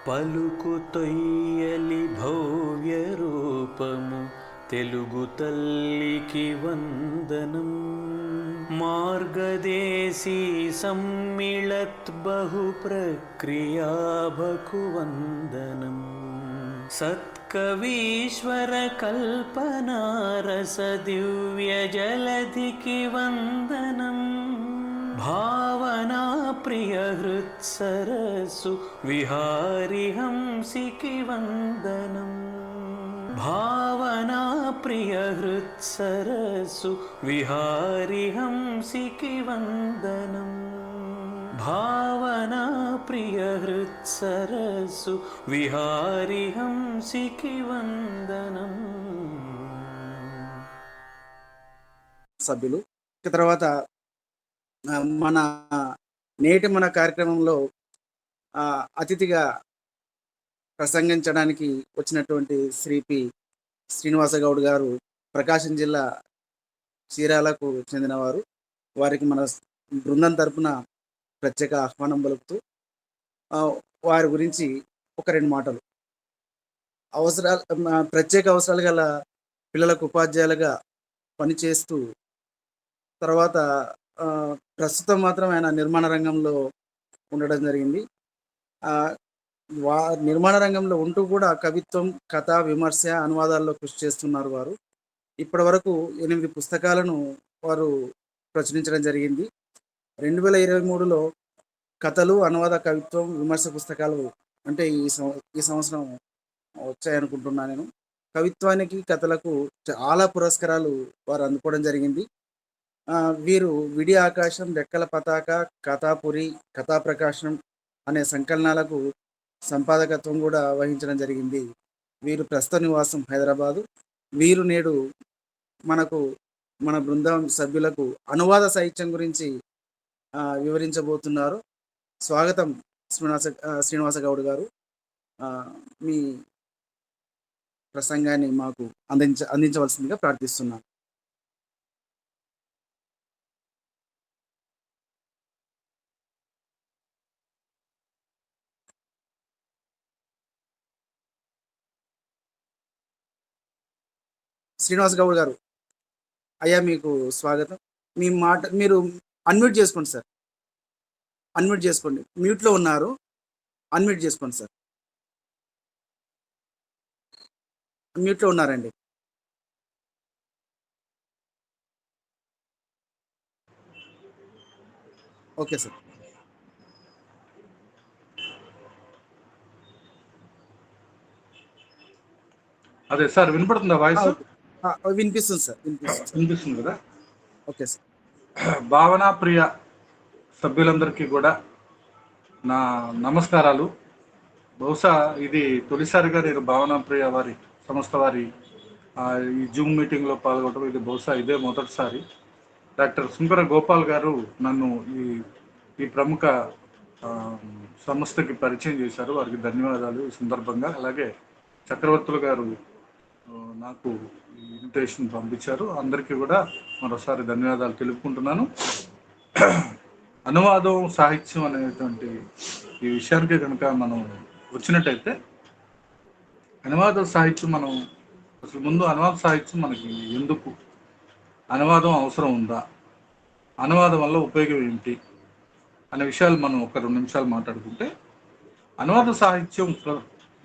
పలుకు తొయ్యలి భవ్య రూపము తెలుగు తల్లికి వందనం. మార్గదేశీ సమ్మిళత్ బహు ప్రక్రియాభకు వందనం. సత్కవీశ్వర కల్పనారస దివ్య జలధికి వందనం. భావనా ప్రియ హృత్సరస్సు విహారి హంసికి వందనం. భావనా ప్రియ హృత్సరస్సు విహారి హంసికి వందనం. భావనా ప్రియ హృత్సరస్సు విహారి హంసికి వందనం. సభ్యులు తర్వాత మన నేటి కార్యక్రమంలో అతిథిగా ప్రసంగించడానికి వచ్చినటువంటి శ్రీ పి శ్రీనివాస గౌడ్ గారు ప్రకాశం జిల్లా చీరాలకు చెందినవారు. వారికి మన బృందం తరపున ప్రత్యేక ఆహ్వానం పలుకుతూ వారి గురించి ఒక రెండు మాటలు. ప్రత్యేక అవసరాలు గల పిల్లలకు ఉపాధ్యాయులుగా పనిచేస్తూ తర్వాత ప్రస్తుతం మాత్రం ఆయన నిర్మాణ రంగంలో ఉండడం జరిగింది. నిర్మాణ రంగంలో ఉంటూ కూడా కవిత్వం, కథ, విమర్శ, అనువాదాల్లో కృషి చేస్తున్నారు. వారు ఇప్పటి వరకు 8 పుస్తకాలను వారు ప్రచురించడం జరిగింది. 2023లో కథలు, అనువాద, కవిత్వం, విమర్శ పుస్తకాలు అంటే ఈ సంవత్సరం వచ్చాయనుకుంటున్నా నేను. కవిత్వానికి, కథలకు చాలా పురస్కారాలు వారు అందుకోవడం జరిగింది. వీరు విడి ఆకాశం, రెక్కల పతాక, కథాపురి, కథాప్రకాశం అనే సంకలనాలకు సంపాదకత్వం కూడా వహించడం జరిగింది. వీరు ప్రస్తుత నివాసం హైదరాబాదు. వీరు నేడు మన బృందం సభ్యులకు అనువాద సాహిత్యం గురించి వివరించబోతున్నారు. స్వాగతం శ్రీనివాస గౌడ్ గారు. మీ ప్రసంగాన్ని మాకు అందించవలసిందిగా ప్రార్థిస్తున్నాను. శ్రీనివాస గౌడ్ గారు, అయ్యా మీకు స్వాగతం. మీ మాట మీరు అన్మ్యూట్ చేసుకోండి సార్. అన్మ్యూట్ చేసుకోండి. మ్యూట్లో ఉన్నారు, అన్మ్యూట్ చేసుకోండి సార్. మ్యూట్లో ఉన్నారండి. Okay sir. అదే సార్, వినపడుతుందా వాయిస్? వినిపిస్తుంది సార్, వినిపిస్తుంది కదా. Okay sir. భావనా ప్రియ సభ్యులందరికీ కూడా నా నమస్కారాలు. బహుశా ఇది తొలిసారిగా నేను భావనా ప్రియ వారి సంస్థ వారి ఈ జూమ్ మీటింగ్లో పాల్గొనడం ఇది బహుశా ఇదే మొదటిసారి. డాక్టర్ సుంకర గోపాల్ గారు నన్ను ఈ ప్రముఖ సంస్థకి పరిచయం చేశారు. వారికి ధన్యవాదాలు ఈ సందర్భంగా. అలాగే చక్రవర్తులు గారు నాకు ఈ ఇన్విటేషన్ పంపించారు. అందరికీ కూడా మరోసారి ధన్యవాదాలు తెలుపుకుంటున్నాను. అనువాదం, సాహిత్యం అనేటువంటి ఈ విషయానికి కనుక మనం వచ్చినట్టయితే, అనువాద సాహిత్యం మనం అసలు ముందు అనువాద సాహిత్యం మనకి ఎందుకు, అనువాదం అవసరం ఉందా, అనువాదం వల్ల ఉపయోగం ఏంటి అనే విషయాలు మనం ఒక 2 నిమిషాలు మాట్లాడుకుంటే, అనువాద సాహిత్యం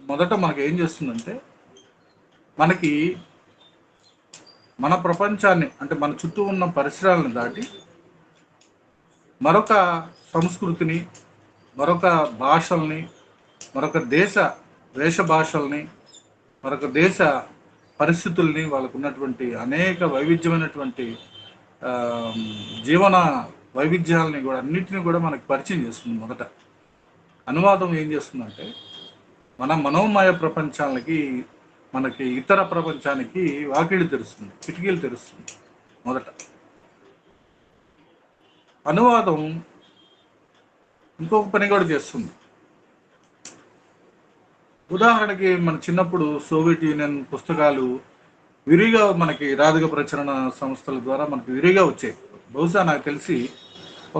మొదట మనకి ఏం చేస్తుందంటే, మనకి మన ప్రపంచాన్ని అంటే మన చుట్టూ ఉన్న పరిసరాలను దాటి మరొక సంస్కృతిని, మరొక భాషల్ని, మరొక దేశ వేష భాషల్ని, మరొక దేశ పరిస్థితుల్ని, వాళ్ళకు ఉన్నటువంటి అనేక వైవిధ్యమైనటువంటి జీవన వైవిధ్యాలని కూడా అన్నిటిని కూడా మనకి పరిచయం చేస్తుంది. మొదట అనువాదం ఏం చేస్తుందంటే, మన మనోమయ ప్రపంచాలకి, మనకి ఇతర ప్రపంచానికి వాకిళ్ళు తెరుస్తుంది, కిటికీలు తెరుస్తుంది. మొదట అనువాదం ఇంకొక పని కూడా చేస్తుంది. ఉదాహరణకి మన చిన్నప్పుడు సోవియట్ యూనియన్ పుస్తకాలు విరిగా మనకి రాధిక ప్రచురణ సంస్థల ద్వారా మనకి విరిగా వచ్చాయి. బహుశా నాకు తెలిసి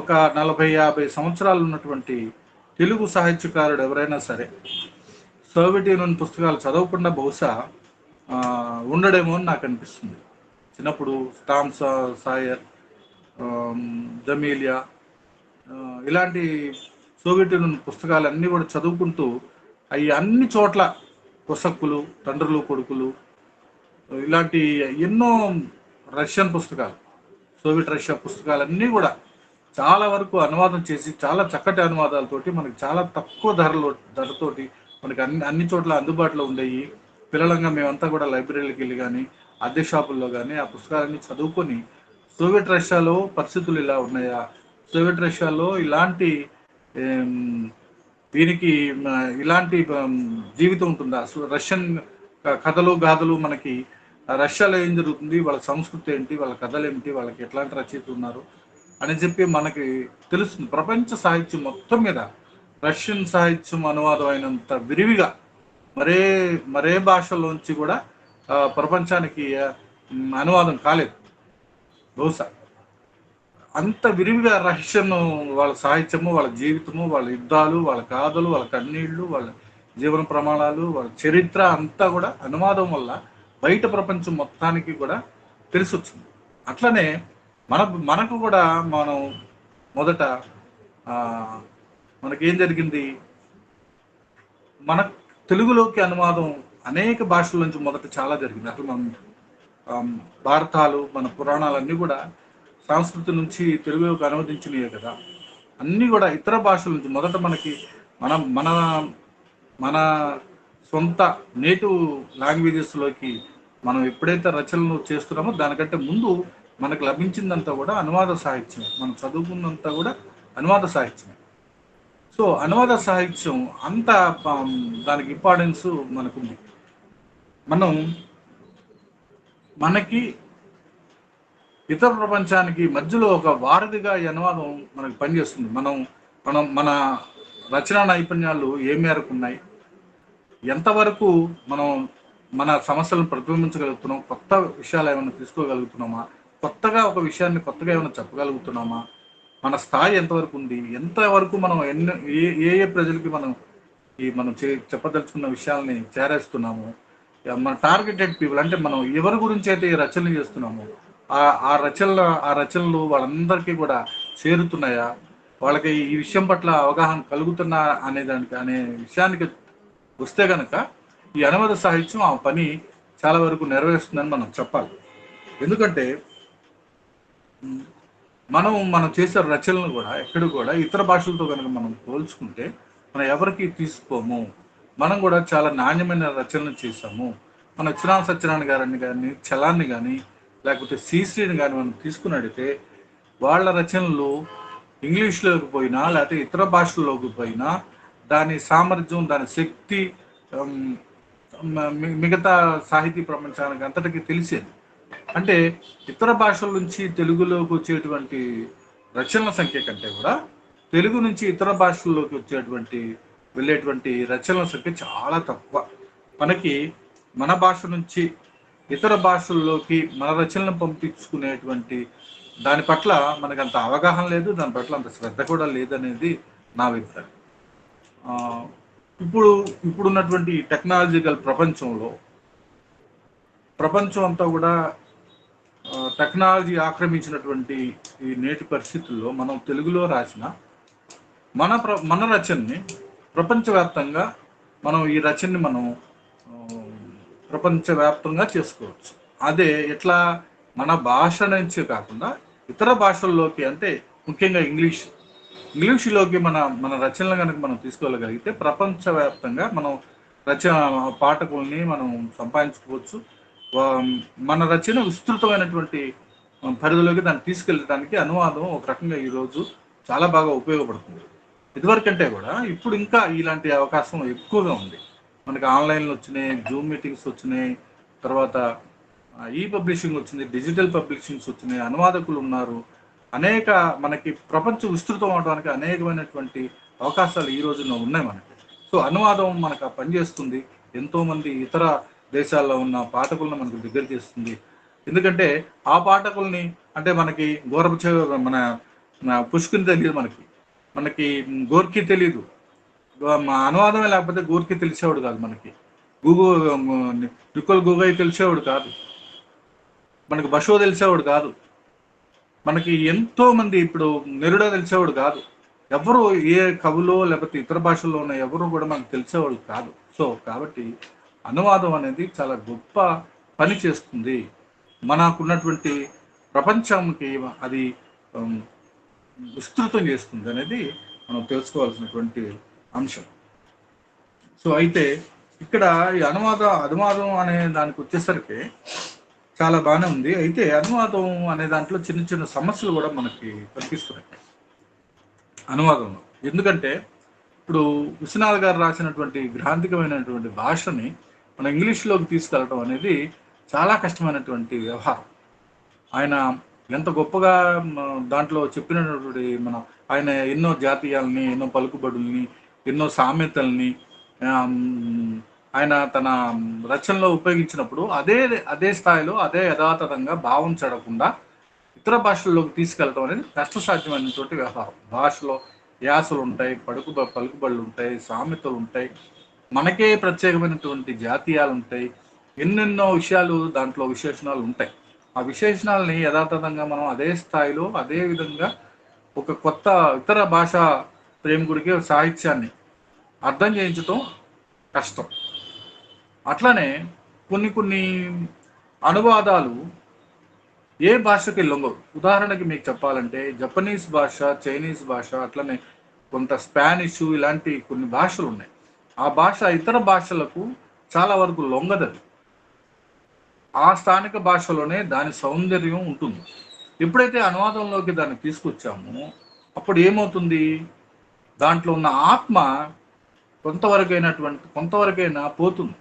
ఒక 40-50 సంవత్సరాలు ఉన్నటువంటి తెలుగు సాహిత్యకారుడు ఎవరైనా సరే సోవియట్ యూనియన్ పుస్తకాలు చదవకుండా బహుశా ఉండడేమో అని నాకు అనిపిస్తుంది. చిన్నప్పుడు టామ్ సాయర్, జమీలియా, ఇలాంటి సోవియట్ యూనియన్ పుస్తకాలన్నీ కూడా చదువుకుంటూ అవి అన్ని చోట్ల కొసక్కులు, తండ్రులు కొడుకులు, ఇలాంటి ఎన్నో రష్యన్ పుస్తకాలు, సోవియట్ రష్యా పుస్తకాలన్నీ కూడా చాలా వరకు అనువాదం చేసి చాలా చక్కటి అనువాదాలతోటి మనకి చాలా తక్కువ ధరతోటి మనకి అన్ని చోట్ల అందుబాటులో ఉండేవి. పిల్లలంగా మేమంతా కూడా లైబ్రరీలకు వెళ్ళి కానీ అద్దె షాపుల్లో కానీ ఆ పుస్తకాలన్నీ చదువుకొని సోవియట్ రష్యాలో పరిస్థితులు ఇలా ఉన్నాయా, సోవియట్ రష్యాలో ఇలాంటి దీనికి ఇలాంటి జీవితం ఉంటుందా, రష్యన్ కథలు గాథలు మనకి రష్యాలో ఏం జరుగుతుంది, వాళ్ళ సంస్కృతి ఏంటి, వాళ్ళ కథలు ఏంటి, వాళ్ళకి ఎట్లాంటి రచయితలు ఉన్నారు అని చెప్పి మనకి తెలుస్తుంది. ప్రపంచ సాహిత్యం మొత్తం మీద రష్యన్ సాహిత్యం అనువాదం అయినంత విరివిగా మరే భాషలోంచి కూడా ప్రపంచానికి అనువాదం కాలేదు. బహుశా అంత విరివిగా రష్యన్ వాళ్ళ సాహిత్యము, వాళ్ళ జీవితము, వాళ్ళ యుద్ధాలు, వాళ్ళ గాథలు, వాళ్ళ కన్నీళ్లు, వాళ్ళ జీవన ప్రమాణాలు, వాళ్ళ చరిత్ర అంతా కూడా అనువాదం వల్ల బయట ప్రపంచం మొత్తానికి కూడా తెలిసి వచ్చింది. అట్లనే మనకు కూడా మనం మొదట మనకేం జరిగింది, మన తెలుగులోకి అనువాదం అనేక భాషల నుంచి మొదట చాలా జరిగింది. అసలు మనం భారతాలు, మన పురాణాలన్నీ కూడా సంస్కృతి నుంచి తెలుగులోకి అనువదించినవే కదా. అన్నీ కూడా ఇతర భాషల నుంచి మొదట మనకి మన మన సొంత నేటివ్ లాంగ్వేజెస్లోకి మనం ఎప్పుడైతే రచనలు చేస్తున్నామో దానికంటే ముందు మనకు లభించిందంతా కూడా అనువాద సాహిత్యం, మనం చదువుకున్నంతా కూడా అనువాద సాహిత్యం. సో అనువాద సాహిత్యం అంత దానికి ఇంపార్టెన్స్ మనకుంది. మనకి ఇతర ప్రపంచానికి మధ్యలో ఒక వారధిగా ఈ అనువాదం మనకి పనిచేస్తుంది. మన రచనా నైపుణ్యాలు ఏ మేరకు ఉన్నాయి, ఎంతవరకు మనం మన సమస్యలను ప్రతిబింబించగలుగుతున్నాం, కొత్త విషయాలు ఏమైనా తీసుకోగలుగుతున్నామా, కొత్తగా ఒక విషయాన్ని కొత్తగా ఏమైనా చెప్పగలుగుతున్నామా, మన స్థాయి ఎంతవరకు ఉంది, ఎంతవరకు మనం ఏ ప్రజలకి మనం చెప్పదలుచుకున్న విషయాల్ని చేరేస్తున్నాము, మన టార్గెటెడ్ పీపుల్ అంటే మనం ఎవరి గురించి అయితే ఈ రచనలు చేస్తున్నామో ఆ రచనలు వాళ్ళందరికీ కూడా చేరుతున్నాయా, వాళ్ళకి ఈ విషయం పట్ల అవగాహన కలుగుతున్నా అనే విషయానికి వస్తే కనుక ఈ అనువాద సాహిత్యం ఆ పని చాలా వరకు నెరవేరుస్తుందని మనం చెప్పాలి. ఎందుకంటే మనం చేసే రచనలు కూడా ఎక్కడ కూడా ఇతర భాషలతో కనుక మనం పోల్చుకుంటే మనం ఎవరికి తీసుకోము. మనం కూడా చాలా నాణ్యమైన రచనలు చేసాము. మన చిరాన సత్యనారాయణ గారిని కానీ, చలాన్ని కానీ, లేకపోతే శ్రీశ్రీని కానీ మనం తీసుకున్నట్టయితే వాళ్ళ రచనలు ఇంగ్లీష్లోకి పోయినా లేకపోతే ఇతర భాషల్లోకి పోయినా దాని సామర్థ్యం, దాని శక్తి మిగతా సాహితీ ప్రపంచానికి అంతటికీ తెలిసేది. అంటే ఇతర భాషల నుంచి తెలుగులోకి వచ్చేటువంటి రచనల సంఖ్య కంటే కూడా తెలుగు నుంచి ఇతర భాషల్లోకి వెళ్ళేటువంటి రచనల సంఖ్య చాలా తక్కువ. మన భాష నుంచి ఇతర భాషల్లోకి మన రచనలను పంపించుకునేటువంటి దాని పట్ల మనకు అంత అవగాహన లేదు, దాని పట్ల అంత శ్రద్ధ కూడా లేదనేది నా అభిప్రాయం. ఇప్పుడున్నటువంటి టెక్నాలజికల్ ప్రపంచం అంతా కూడా టెక్నాలజీ ఆక్రమించినటువంటి ఈ నేటి పరిస్థితుల్లో మనం తెలుగులో రాసిన మన రచనని ప్రపంచవ్యాప్తంగా ఈ రచనని మనం ప్రపంచవ్యాప్తంగా చేసుకోవచ్చు. అదే ఎట్లా మన భాష నుంచి కాకుండా ఇతర భాషల్లోకి, అంటే ముఖ్యంగా ఇంగ్లీష్లోకి మన రచనలు కనుక మనం తీసుకోగలిగితే ప్రపంచవ్యాప్తంగా మనం పాఠకుల్ని మనం సంపాదించుకోవచ్చు. మన రచన విస్తృతమైనటువంటి పరిధిలోకి దాన్ని తీసుకెళ్ళడానికి అనువాదం ఒక రకంగా ఈరోజు చాలా బాగా ఉపయోగపడుతుంది. ఇదివరకంటే కూడా ఇప్పుడు ఇంకా ఇలాంటి అవకాశం ఎక్కువగా ఉంది. మనకి ఆన్లైన్లో వచ్చినాయి, జూమ్ మీటింగ్స్ వచ్చినాయి, తర్వాత ఈ పబ్లిషింగ్ వచ్చింది, డిజిటల్ పబ్లిషింగ్స్ వచ్చినాయి, అనువాదకులు ఉన్నారు, మనకి ప్రపంచం విస్తృతం అవడానికి అనేకమైనటువంటి అవకాశాలు ఈ రోజున ఉన్నాయి మనకి. సో అనువాదం మనకు పనిచేస్తుంది, ఎంతోమంది ఇతర దేశాల్లో ఉన్న పాఠకులను మనకు దగ్గర చేస్తుంది. ఎందుకంటే ఆ పాఠకుల్ని అంటే మనకి మన పుష్కిన్ తెలియదు, మనకి గోర్కీ తెలియదు, మా అనువాదమే లేకపోతే గూరికి తెలిసేవాడు కాదు మనకి. గూగు నికోల్ గూగై తెలిసేవాడు కాదు, మనకి బషో తెలిసేవాడు కాదు, మనకి ఎంతో మంది ఇప్పుడు నెరుడా తెలిసేవాడు కాదు. ఎవరు ఏ కవులో లేకపోతే ఇతర భాషల్లో ఉన్న ఎవరు కూడా మనకు తెలిసేవాళ్ళు కాదు. సో కాబట్టి అనువాదం అనేది చాలా గొప్ప పని చేస్తుంది. మనకున్నటువంటి ప్రపంచంకి అది ఉమ్, విస్తృతం చేస్తుంది అనేది మనం తెలుసుకోవాల్సినటువంటి అంశం. సో అయితే ఇక్కడ ఈ అనువాదం అనే దానికి వచ్చేసరికి చాలా బాగానే ఉంది. అయితే అనువాదం అనే దాంట్లో చిన్న చిన్న సమస్యలు కూడా మనకి కనిపిస్తున్నాయి అనువాదంలో. ఎందుకంటే ఇప్పుడు విశ్వనాథ్ గారు రాసినటువంటి గ్రాంధికమైనటువంటి భాషని మన ఇంగ్లీష్లోకి తీసుకెళ్ళటం అనేది చాలా కష్టమైనటువంటి వ్యవహారం. ఆయన ఎంత గొప్పగా దాంట్లో చెప్పినటువంటి ఆయన ఎన్నో జాతీయాలని, ఎన్నో పలుకుబడుల్ని, ఎన్నో సామెతల్ని ఆయన తన రచనలో ఉపయోగించినప్పుడు అదే స్థాయిలో అదే యథాతథంగా భావం చెడకుండా ఇతర భాషల్లోకి తీసుకెళ్ళడం అనేది కష్టసాధ్యమైనటువంటి వ్యవహారం. భాషలో యాసలు ఉంటాయి, పలుకుబడులు ఉంటాయి, సామెతలు ఉంటాయి, మనకే ప్రత్యేకమైనటువంటి జాతీయాలు ఉంటాయి, ఎన్నెన్నో విషయాలు దాంట్లో విశేషణాలు ఉంటాయి. ఆ విశేషణాలని యథాతథంగా మనం అదే స్థాయిలో అదే విధంగా ఒక కొత్త ఇతర భాషా ప్రేమికుడికి సాహిత్యాన్ని అర్థం చేయించడం కష్టం. అట్లనే కొన్ని అనువాదాలు ఏ భాషకి లొంగవు. ఉదాహరణకి మీకు చెప్పాలంటే జపనీస్ భాష, చైనీస్ భాష, అట్లనే కొంత స్పానిష్, ఇలాంటి కొన్ని భాషలు ఉన్నాయి. ఆ భాష ఇతర భాషలకు చాలా వరకు లొంగదు. ఆ స్థానిక భాషలోనే దాని సౌందర్యం ఉంటుంది. ఎప్పుడైతే అనువాదంలోకి దాన్ని తీసుకొచ్చామో అప్పుడు ఏమవుతుంది, దాంట్లో ఉన్న ఆత్మ కొంతవరకైనా పోతుంది.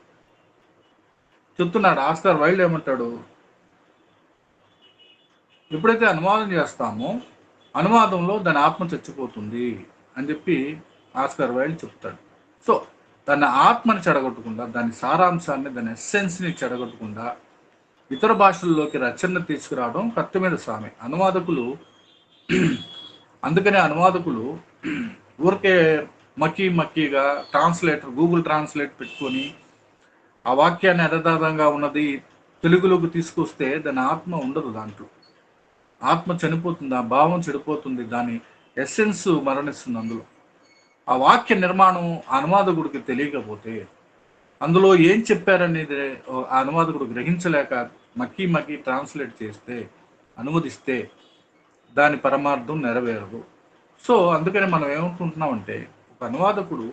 చెప్తున్నాడు ఆస్కార్ వైల్డ్ ఏమంటాడు, ఎప్పుడైతే అనువాదం చేస్తామో అనువాదంలో దాని ఆత్మ చచ్చిపోతుంది అని చెప్పి ఆస్కార్ వైల్డ్ చెప్తాడు. సో దాని ఆత్మని చెడగొట్టకుండా, దాని సారాంశాన్ని, దాని ఎస్సెన్స్ని చెడగొట్టకుండా ఇతర భాషల్లోకి రచన తీసుకురావడం కత్తి మీద సామే అనువాదకులు. అందుకనే అనువాదకులు ఊరికే మక్కీగా గూగుల్ ట్రాన్స్లేట్ పెట్టుకొని ఆ వాక్యాన్ని యథాతథంగా ఉన్నది తెలుగులోకి తీసుకొస్తే దాని ఆత్మ ఉండదు. దాంట్లో ఆత్మ చనిపోతుంది, ఆ భావం చెడిపోతుంది, దాని ఎస్సెన్స్ మరణిస్తుంది. అందులో ఆ వాక్య నిర్మాణం అనువాదకుడికి తెలియకపోతే, అందులో ఏం చెప్పారనేది ఆ అనువాదకుడు గ్రహించలేక మక్కీ ట్రాన్స్లేట్ చేస్తే, అనువదిస్తే దాని పరమార్థం నెరవేరదు. సో అందుకని మనం ఏమనుకుంటున్నామంటే, ఒక అనువాదకుడు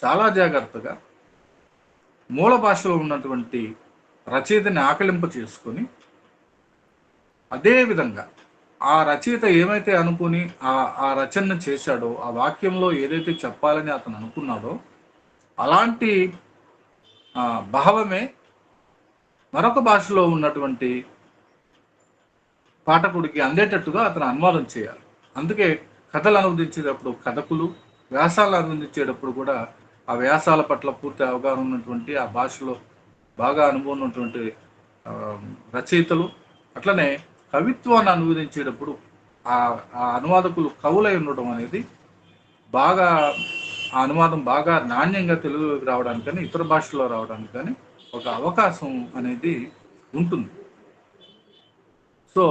చాలా జాగ్రత్తగా మూల భాషలో ఉన్నటువంటి రచయితని ఆకలింప చేసుకొని, అదేవిధంగా ఆ రచయిత ఏమైతే అనుకుని ఆ రచన చేశాడో, ఆ వాక్యంలో ఏదైతే చెప్పాలని అతను అనుకున్నాడో అలాంటి భావమే మరొక భాషలో ఉన్నటువంటి పాఠకుడికి అందేటట్టుగా అతను అనువాదం చేయాలి. అందుకే కథలు అనువదించేటప్పుడు కథకులు, వ్యాసాలు అనువదించేటప్పుడు కూడా ఆ వ్యాసాల పట్ల పూర్తి అవగాహన ఉన్నటువంటి, ఆ భాషలో బాగా అనుభవం ఉన్నటువంటి రచయితలు, అట్లనే కవిత్వాన్ని అనువదించేటప్పుడు ఆ అనువాదకులు కవులై ఉండడం అనేది బాగా, ఆ అనువాదం బాగా నాణ్యంగా తెలుగులోకి రావడానికి కానీ ఇతర భాషల్లో రావడానికి కానీ ఒక అవకాశం అనేది ఉంటుంది. సో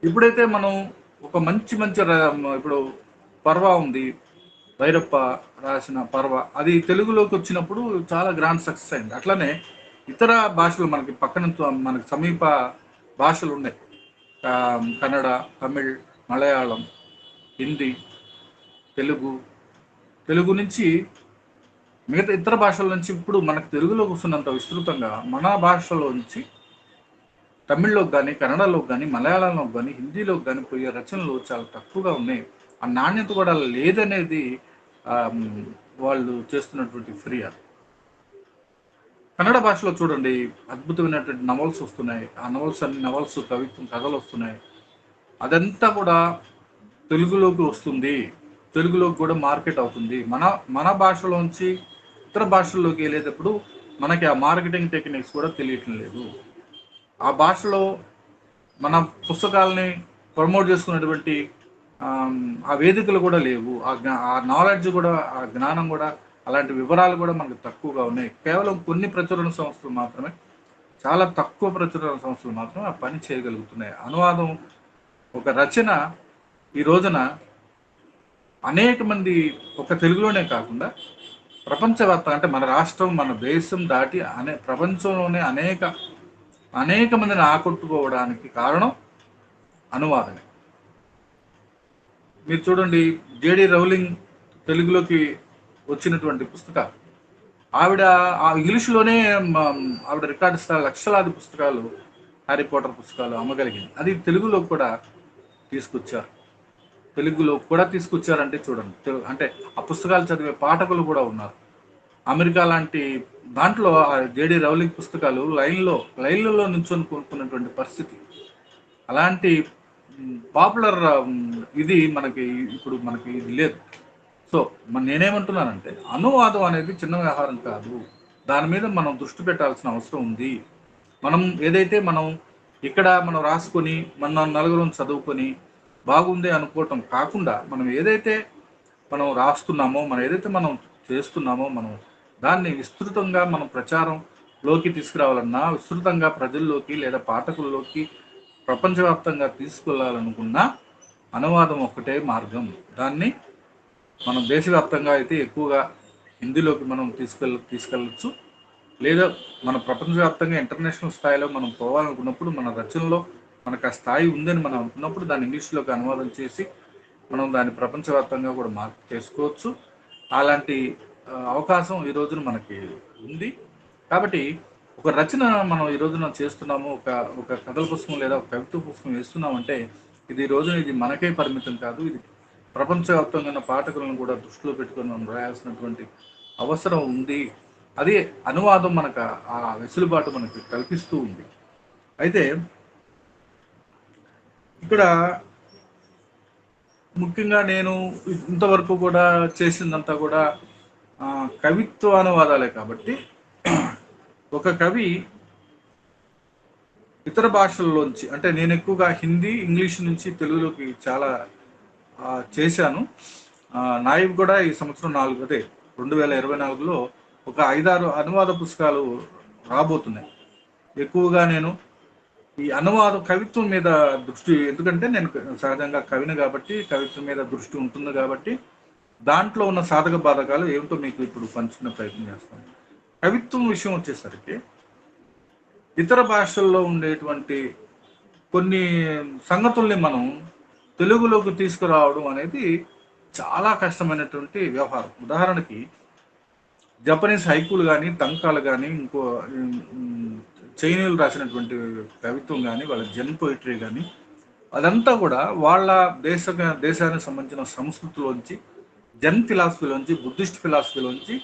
ఇప్పుడైతే మనం ఒక మంచి ఇప్పుడు పర్వ ఉంది, భైరప్ప రాసిన పర్వ, అది తెలుగులోకి వచ్చినప్పుడు చాలా గ్రాండ్ సక్సెస్ అయింది. అట్లనే ఇతర భాషలు మనకి సమీప భాషలు ఉన్నాయి, కన్నడ, తమిళ్, మలయాళం, హిందీ, తెలుగు నుంచి మిగతా ఇతర భాషల నుంచి ఇప్పుడు మనకు తెలుగులోకి వస్తున్నంత విస్తృతంగా మన భాషలో నుంచి తమిళ్లోకి కానీ, కన్నడలోకి కానీ, మలయాళంలోకి కానీ, హిందీలోకి కానీ పోయే రచనలు చాలా తక్కువగా ఉన్నాయి. ఆ నాణ్యత కూడా లేదనేది వాళ్ళు చేస్తున్నటువంటి ఫిర్యాదు. కన్నడ భాషలో చూడండి, అద్భుతమైనటువంటి నవల్స్ వస్తున్నాయి. ఆ నవల్స్ కవిత్వం, కథలు వస్తున్నాయి. అదంతా కూడా తెలుగులోకి వస్తుంది, తెలుగులోకి కూడా మార్కెట్ అవుతుంది. మన భాషలోంచి ఇతర భాషల్లోకి వెళ్ళేటప్పుడు మనకి ఆ మార్కెటింగ్ టెక్నిక్స్ కూడా తెలియటం లేదు. ఆ భాషలో మన పుస్తకాలని ప్రమోట్ చేసుకున్నటువంటి ఆ వేదికలు కూడా లేవు, ఆ నాలెడ్జ్ కూడా, ఆ జ్ఞానం కూడా, అలాంటి వివరాలు కూడా మనకు తక్కువగా ఉన్నాయి. కేవలం కొన్ని ప్రచురణ సంస్థలు మాత్రమే, చాలా తక్కువ ప్రచురణ సంస్థలు మాత్రం ఆ పని చేయగలుగుతున్నాయి. అనువాదం ఒక రచన ఈ రోజున అనేక మంది, ఒక తెలుగులోనే కాకుండా ప్రపంచవ్యాప్తంగా, అంటే మన రాష్ట్రం, మన దేశం దాటి ప్రపంచంలోనే అనేక మందిని ఆకట్టుకోవడానికి కారణం అనువాదమే. మీరు చూడండి, జేడి రౌలింగ్ తెలుగులోకి వచ్చినటువంటి పుస్తకాలు, ఆవిడ ఆ ఇంగ్లీష్లోనే ఆవిడ రికార్డు స్థాయి లక్షలాది పుస్తకాలు, హ్యారీ పోటర్ పుస్తకాలు అమ్మగలిగింది. అది తెలుగులో కూడా తీసుకొచ్చారు. తెలుగులో కూడా తీసుకొచ్చారంటే చూడండి, అంటే ఆ పుస్తకాలు చదివే పాఠకులు కూడా ఉన్నారు. అమెరికా లాంటి దాంట్లో ఆ జేడి రౌలింగ్ పుస్తకాలు లైన్లలో నుంచొని కొనుక్కున్నటువంటి పరిస్థితి. అలాంటి పాపులర్ ఇది మనకి ఇది లేదు. సో నేనేమంటున్నానంటే, అనువాదం అనేది చిన్న వ్యవహారం కాదు. దాని మీద మనం దృష్టి పెట్టాల్సిన అవసరం ఉంది. ఏదైతే మనం రాసుకొని మన నలుగురం చదువుకొని బాగుంది అనుకోవటం కాకుండా, ఏదైతే మనం రాస్తున్నామో, ఏదైతే మనం చేస్తున్నామో, దాన్ని విస్తృతంగా ప్రచారంలోకి తీసుకురావాలన్నా, విస్తృతంగా ప్రజల్లోకి లేదా పాఠకుల్లోకి ప్రపంచవ్యాప్తంగా తీసుకెళ్లాలనుకున్నా అనువాదం ఒక్కటే మార్గం. దాన్ని మనం దేశవ్యాప్తంగా అయితే ఎక్కువగా హిందీలోకి మనం తీసుకెళ్ళచ్చు. లేదా మన ప్రపంచవ్యాప్తంగా ఇంటర్నేషనల్ స్థాయిలో మనం పోవాలనుకున్నప్పుడు, మన రచనలో మనకు ఆ స్థాయి ఉందని మనం అనుకున్నప్పుడు, దాన్ని ఇంగ్లీష్లోకి అనువాదం చేసి మనం దాన్ని ప్రపంచవ్యాప్తంగా కూడా మార్పు చేసుకోవచ్చు. అలాంటి అవకాశం ఈ రోజున మనకి ఉంది. కాబట్టి ఒక రచన మనం ఈ రోజున చేస్తున్నాము, ఒక కథల పుస్తకం లేదా ఒక కవిత్వ పుస్తకం వేస్తున్నామంటే, ఇది రోజున ఇది మనకే పరిమితం కాదు. ఇది ప్రపంచవ్యాప్తంగా ఉన్న పాఠకులను కూడా దృష్టిలో పెట్టుకొని మనం రాయాల్సినటువంటి అవసరం ఉంది. అదే అనువాదం మనకు ఆ వెసులుబాటు మనకి కల్పిస్తూ ఉంది. అయితే ఇక్కడ ముఖ్యంగా నేను ఇంతవరకు కూడా చేసిందంతా కూడా కవిత్వ అనువాదాలే. కాబట్టి ఒక కవి ఇతర భాషల్లోంచి, అంటే నేను ఎక్కువగా హిందీ, ఇంగ్లీష్ నుంచి తెలుగులోకి చాలా చేశాను. నాయి కూడా ఈ సంవత్సరం 2024లో ఒక 5-6 అనువాద పుస్తకాలు రాబోతున్నాయి. ఎక్కువగా నేను ఈ కవిత్వం మీద దృష్టి, ఎందుకంటే నేను సహజంగా కవిని కాబట్టి కవిత్వం మీద దృష్టి ఉంటుంది కాబట్టి దాంట్లో ఉన్న సాధక బాధకాలు ఏమిటో మీకు ఇప్పుడు పంచుకునే ప్రయత్నం చేస్తాను. కవిత్వం విషయం వచ్చేసరికి ఇతర భాషల్లో ఉండేటువంటి కొన్ని సంగతుల్ని మనం తెలుగులోకి తీసుకురావడం అనేది చాలా కష్టమైనటువంటి వ్యవహారం. ఉదాహరణకి జపనీస్ హైకులు కానీ, తంకాలు కానీ, ఇంకో చైనీయులు రాసినటువంటి కవిత్వం కానీ, వాళ్ళ జెన్ పోయిటరీ కానీ, అదంతా కూడా వాళ్ళ దేశానికి సంబంధించిన సంస్కృతిలోంచి, జెన్ ఫిలాసఫీలోంచి, బుద్ధిస్ట్ ఫిలాసఫీలోంచి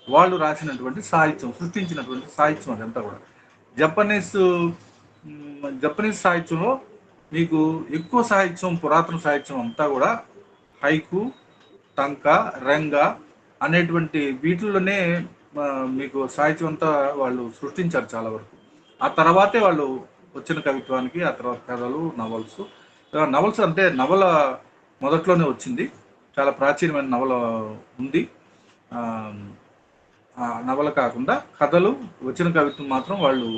వాళ్ళు రాసినటువంటి సాహిత్యం, సృష్టించినటువంటి సాహిత్యం అదంతా కూడా. జపనీస్ సాహిత్యంలో మీకు ఎక్కువ సాహిత్యం, పురాతన సాహిత్యం అంతా కూడా హైకు, తంక, రెంగ అనేటువంటి వీటిల్లోనే మీకు సాహిత్యం అంతా వాళ్ళు సృష్టించారు చాలా వరకు. ఆ తర్వాతే వాళ్ళు వచ్చిన కవిత్వానికి, ఆ తర్వాత కథలు, నవల్స్ అంటే నవల మొదట్లోనే వచ్చింది. చాలా ప్రాచీనమైన నవల ఉంది. నవల కాకుండా కథలు, వచ్చిన కవిత్వం మాత్రం వాళ్ళు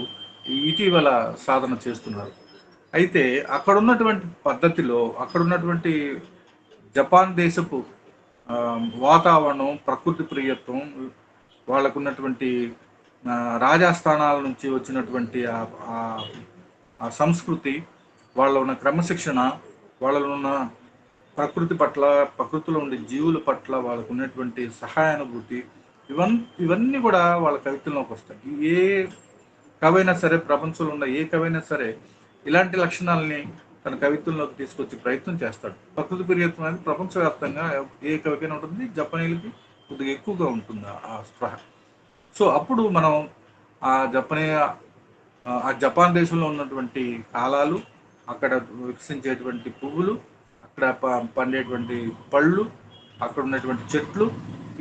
ఇటీవల సాధన చేస్తున్నారు. అయితే అక్కడ ఉన్నటువంటి పద్ధతిలో, అక్కడ ఉన్నటువంటి జపాన్ దేశపు వాతావరణం, ప్రకృతి ప్రియత్వం, వాళ్ళకున్నటువంటి రాజాస్థానాల నుంచి వచ్చినటువంటి ఆ సంస్కృతి, వాళ్ళ ఉన్న క్రమశిక్షణ, వాళ్ళలో ఉన్న ప్రకృతి పట్ల, ప్రకృతిలో ఉండే జీవుల పట్ల వాళ్ళకు ఉన్నటువంటి సహాయానుభూతి, ఇవన్నీ కూడా వాళ్ళ కవిత్వంలోకి వస్తాయి. ఏ కవైనా సరే, ప్రపంచంలో ఉన్న ఏ కవైనా సరే ఇలాంటి లక్షణాలని తన కవిత్వంలోకి తీసుకొచ్చే ప్రయత్నం చేస్తాడు. ప్రకృతి ప్రియత్వం అనేది ప్రపంచవ్యాప్తంగా ఏ కవికైనా ఉంటుంది, జపనీయులకి కొద్దిగా ఎక్కువగా ఉంటుంది ఆ స్పృహ. సో అప్పుడు మనం ఆ జపాన్ దేశంలో ఉన్నటువంటి కాలాలు, అక్కడ వికసించేటువంటి పువ్వులు, అక్కడ పండేటువంటి పళ్ళు, అక్కడ ఉన్నటువంటి చెట్లు,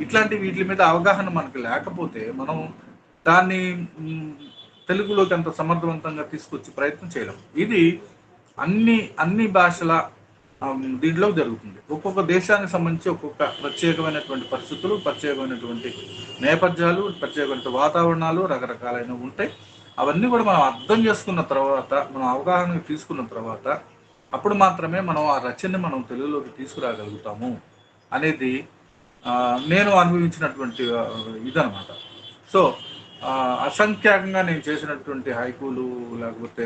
ఇట్లాంటి వీటి మీద అవగాహన మనకు లేకపోతే మనం దాన్ని తెలుగులోకి అంత సమర్థవంతంగా తీసుకొచ్చే ప్రయత్నం చేయలేం. ఇది అన్ని భాషల దీంట్లో జరుగుతుంది. ఒక్కొక్క దేశానికి సంబంధించి ఒక్కొక్క ప్రత్యేకమైనటువంటి పరిస్థితులు, ప్రత్యేకమైనటువంటి నేపథ్యాలు, ప్రత్యేకమైన వాతావరణాలు రకరకాలైనవి ఉంటాయి. అవన్నీ కూడా మనం అర్థం చేసుకున్న తర్వాత, మనం అవగాహనకు తీసుకున్న తర్వాత అప్పుడు మాత్రమే మనం ఆ రచనని మనం తెలుగులోకి తీసుకురాగలుగుతాము అనేది నేను అనుభవించినటువంటి ఇదనమాట. సో అసంఖ్యాకంగా నేను చేసినటువంటి హైకూలు, లేకపోతే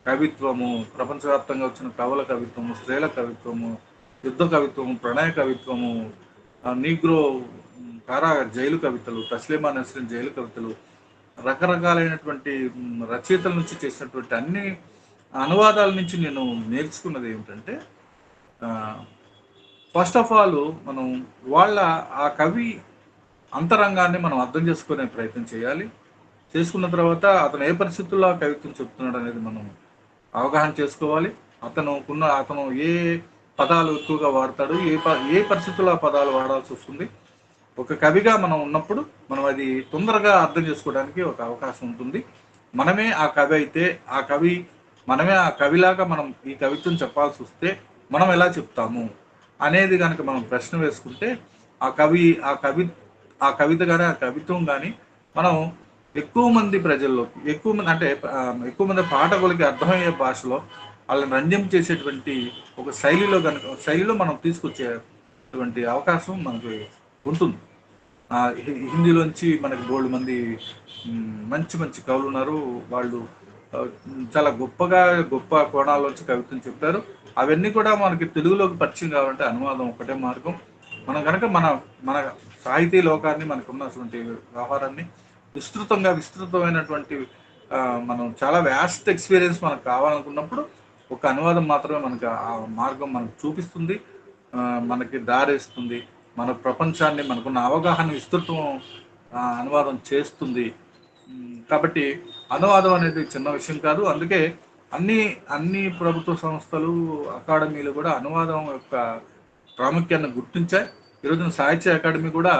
కవిత్వము, ప్రపంచవ్యాప్తంగా వచ్చిన కవుల కవిత్వము, స్త్రీల కవిత్వము, యుద్ధ కవిత్వము, ప్రణయ కవిత్వము, నీగ్రో జైలు కవితలు, తస్లీమా నస్రీన్ జైలు కవితలు, రకరకాలైనటువంటి రచయితల నుంచి చేసినటువంటి అన్ని అనువాదాల నుంచి నేను నేర్చుకున్నది ఏమిటంటే, ఫస్ట్ ఆఫ్ ఆల్ మనం వాళ్ళ ఆ కవి అంతరంగాన్ని మనం అర్థం చేసుకునే ప్రయత్నం చేయాలి. చేసుకున్న తర్వాత అతను ఏ పరిస్థితుల్లో ఆ కవిత్వం చెప్తున్నాడు అనేది మనం అవగాహన చేసుకోవాలి. అతను ఏ పదాలు ఎక్కువగా వాడతాడు, ఏ పరిస్థితుల్లో ఆ పదాలు వాడాల్సి వస్తుంది. ఒక కవిగా మనం ఉన్నప్పుడు మనం అది తొందరగా అర్థం చేసుకోవడానికి ఒక అవకాశం ఉంటుంది. మనమే ఆ కవి అయితే, మనమే ఆ కవిలాగా మనం ఈ కవిత్వం చెప్పాల్సి వస్తే మనం ఎలా చెప్తాము అనేది కనుక మనం ప్రశ్న వేసుకుంటే ఆ కవిత కానీ, ఆ కవిత్వం కానీ మనం ఎక్కువ మంది ప్రజల్లోకి, ఎక్కువ మంది పాఠకులకి అర్థమయ్యే భాషలో వాళ్ళని రంజం చేసేటువంటి ఒక శైలిలో మనం తీసుకొచ్చేటువంటి అవకాశం మనకు ఉంటుంది. హిందీలోంచి మనకి బోల్డ్ మంది మంచి మంచి కవులు ఉన్నారు. వాళ్ళు చాలా గొప్ప కోణాల్లోంచి కవిత్వం చెప్తారు. అవన్నీ కూడా మనకి తెలుగులోకి పరిచయం కావాలంటే అనువాదం ఒకటే మార్గం. మనం కనుక మన సాహితీ లోకాన్ని, మనకు ఉన్నటువంటి వ్యవహారాన్ని విస్తృతమైనటువంటి మనం చాలా వ్యాస్ట్ ఎక్స్పీరియన్స్ మనకు కావాలనుకున్నప్పుడు ఒక అనువాదం మాత్రమే మనకు ఆ మార్గం మనకు చూపిస్తుంది, మనకి దారేస్తుంది. మన ప్రపంచాన్ని, మనకున్న అవగాహన విస్తృతం అనువాదం చేస్తుంది. కాబట్టి అనువాదం అనేది చిన్న విషయం కాదు. అందుకే అన్ని ప్రభుత్వ సంస్థలు, అకాడమీలు కూడా అనువాదం యొక్క ప్రాముఖ్యాన్ని గుర్తించాయి. ఈరోజున సాహిత్య అకాడమీ కూడా